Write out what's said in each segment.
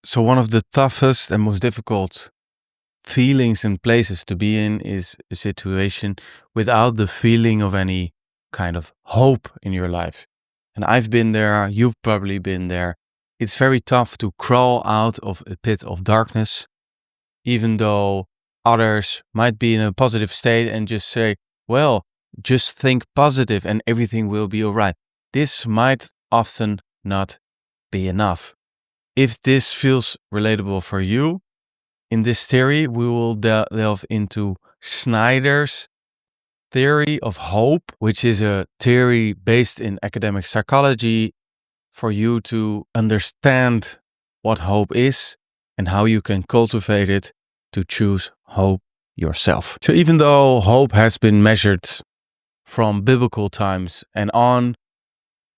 So one of the toughest and most difficult feelings and places to be in is a situation without the feeling of any kind of hope in your life. And I've been there, you've probably been there. It's very tough to crawl out of a pit of darkness, even though others might be in a positive state and just say, well, just think positive and everything will be all right. This might often not be enough. If this feels relatable for you, in this theory, we will delve into Snyder's theory of hope, which is a theory based in academic psychology for you to understand what hope is and how you can cultivate it to choose hope yourself. So even though hope has been measured from biblical times and on,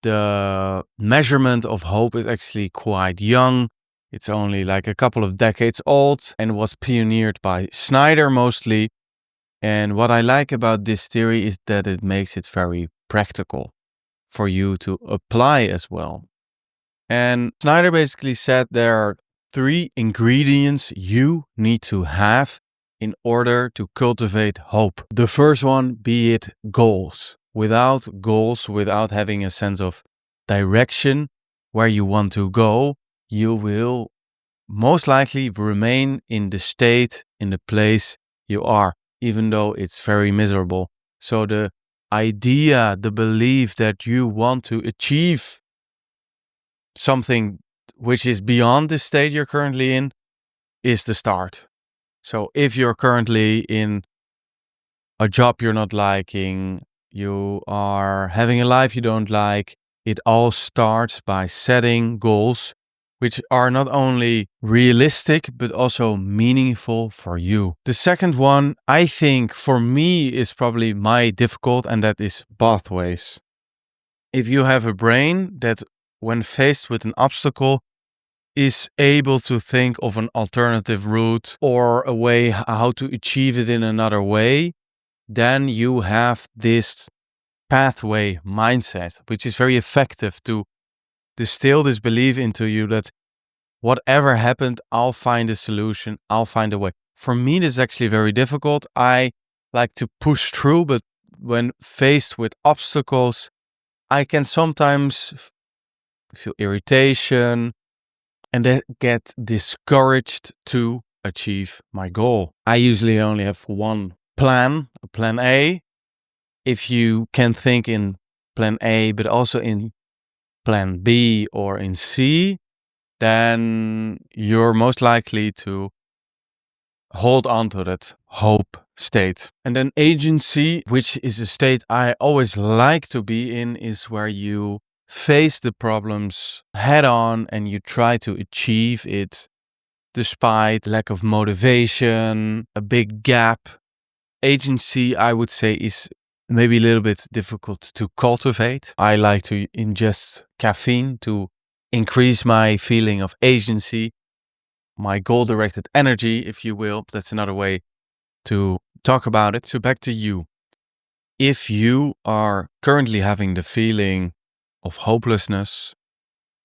the measurement of hope is actually quite young. It's only like a couple of decades old and was pioneered by Snyder mostly. And what I like about this theory is that it makes it very practical for you to apply as well. And Snyder basically said there are 3 ingredients you need to have in order to cultivate hope. The first one, be it goals. Without goals, without having a sense of direction where you want to go, you will most likely remain in the state, in the place you are, even though it's very miserable. So the idea, the belief that you want to achieve something which is beyond the state you're currently in is the start. So if you're currently in a job you're not liking, you are having a life you don't like, it all starts by setting goals which are not only realistic but also meaningful for you. The second one, I think for me, is probably my difficult, and that is pathways. If you have a brain that, when faced with an obstacle, is able to think of an alternative route or a way how to achieve it in another way, then you have this pathway mindset, which is very effective to distill this belief into you that whatever happened, I'll find a solution, I'll find a way. For me, this is actually very difficult. I like to push through, but when faced with obstacles, I can sometimes feel irritation and then get discouraged to achieve my goal. I usually only have one plan, a plan A. If you can think in plan A, but also in plan B or in C, then you're most likely to hold on to that hope state. And then agency, which is a state I always like to be in, is where you face the problems head on and you try to achieve it despite lack of motivation, a big gap. Agency, I would say, is maybe a little bit difficult to cultivate. I like to ingest caffeine to increase my feeling of agency, my goal-directed energy, if you will. That's another way to talk about it. So back to you. If you are currently having the feeling of hopelessness,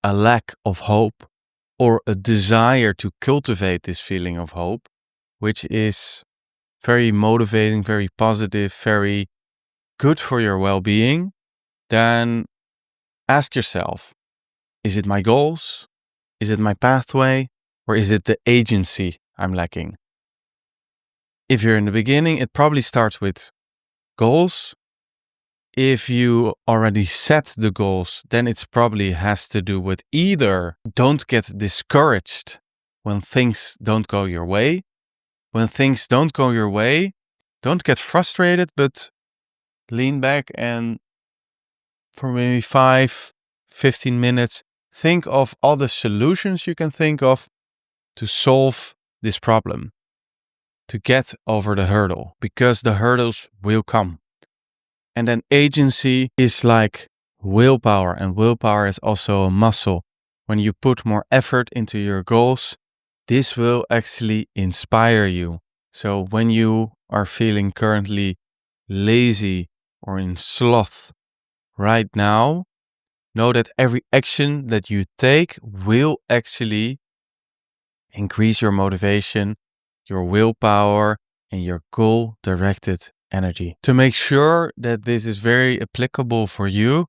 a lack of hope, or a desire to cultivate this feeling of hope, which is very motivating, very positive, very good for your well-being, then ask yourself, is it my goals? Is it my pathway? Or is it the agency I'm lacking? If you're in the beginning, it probably starts with goals. If you already set the goals, then it probably has to do with either don't get discouraged when things don't go your way. When things don't go your way, don't get frustrated, but lean back and for maybe 5-15 minutes, think of all the solutions you can think of to solve this problem, to get over the hurdle, because the hurdles will come. And then agency is like willpower, and willpower is also a muscle. When you put more effort into your goals, this will actually inspire you. So when you are feeling currently lazy or in sloth right now, know that every action that you take will actually increase your motivation, your willpower, and your goal-directed energy. To make sure that this is very applicable for you,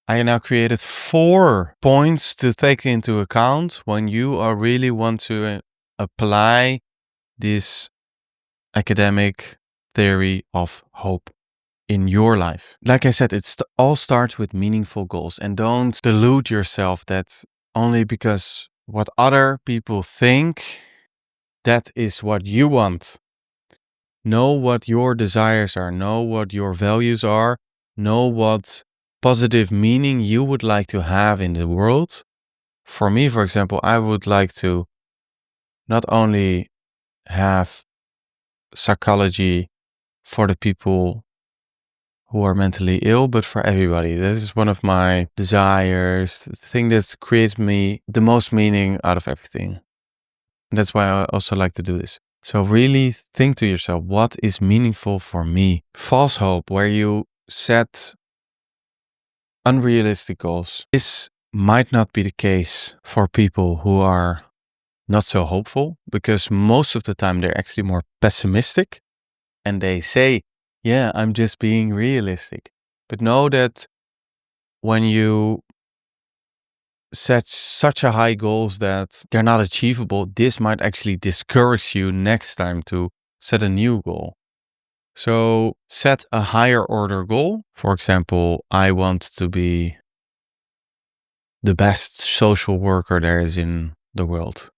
I now created 4 points to take into account when you are really want to apply this academic theory of hope in your life. Like I said, it all starts with meaningful goals, and don't delude yourself that only because what other people think, that is what you want. Know what your desires are, know what your values are, know what positive meaning you would like to have in the world. For me, for example, I would like to not only have psychology for the people who are mentally ill, but for everybody. This is one of my desires, the thing that creates me the most meaning out of everything. And that's why I also like to do this. So really think to yourself, what is meaningful for me? False hope, where you set unrealistic goals. This might not be the case for people who are not so hopeful, because most of the time they're actually more pessimistic and they say, yeah, I'm just being realistic. But know that when you set such a high goals that they're not achievable, this might actually discourage you next time to set a new goal. So set a higher order goal. For example, I want to be the best social worker there is in the world.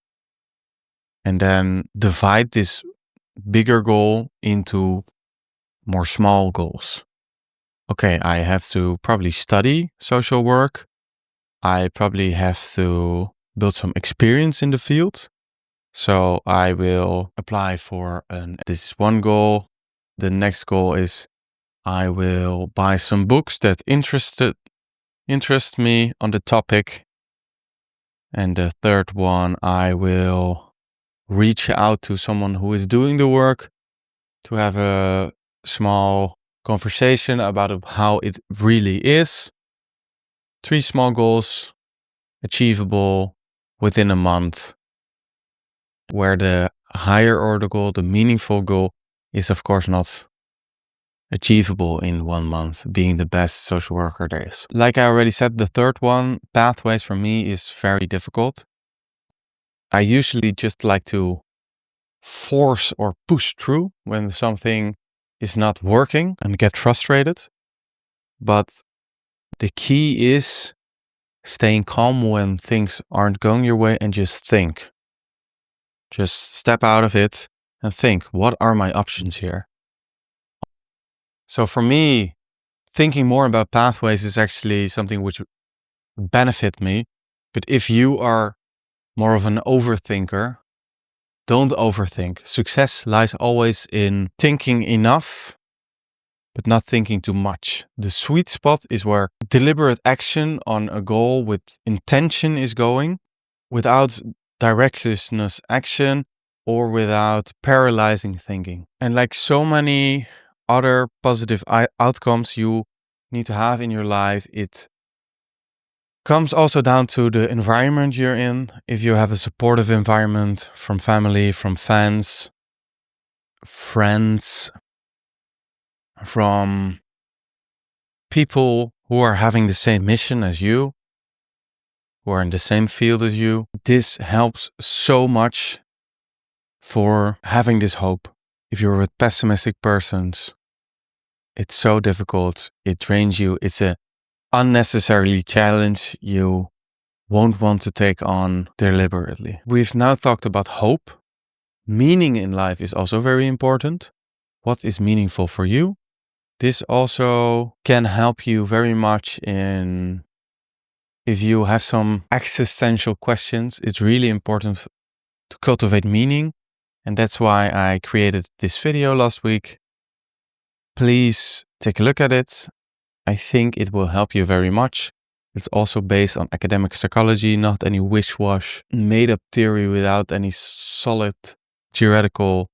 And then divide this bigger goal into more small goals. Okay, I have to probably study social work. I probably have to build some experience in the field. So I will apply for this is one goal. The next goal is I will buy some books that interest me on the topic. And the third one, I will reach out to someone who is doing the work to have a small conversation about how it really is. 3 small goals, achievable within a month, where the higher order goal, the meaningful goal, is of course not achievable in 1 month, being the best social worker there is. Like I already said, the third one, pathways, for me is very difficult. I usually just like to force or push through when something is not working and get frustrated. But the key is staying calm when things aren't going your way and just think. Just step out of it and think, what are my options here? So for me, thinking more about pathways is actually something which would benefit me. But if you are more of an overthinker, don't overthink. Success lies always in thinking enough, but not thinking too much. The sweet spot is where deliberate action on a goal with intention is going, without directionless action or without paralyzing thinking. And like so many other positive outcomes you need to have in your life, it comes also down to the environment you're in. If you have a supportive environment from family, from fans, friends, from people who are having the same mission as you, who are in the same field as you, this helps so much for having this hope. If you're with pessimistic persons, it's so difficult. It drains you. It's a unnecessarily challenge you won't want to take on deliberately. We've now talked about hope. Meaning in life is also very important. What is meaningful for you? This also can help you very much in if you have some existential questions. It's really important to cultivate meaning. And that's why I created this video last week. Please take a look at it. I think it will help you very much. It's also based on academic psychology, not any wish-wash, made-up theory without any solid theoretical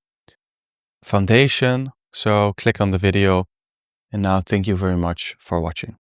foundation. So click on the video. And now thank you very much for watching.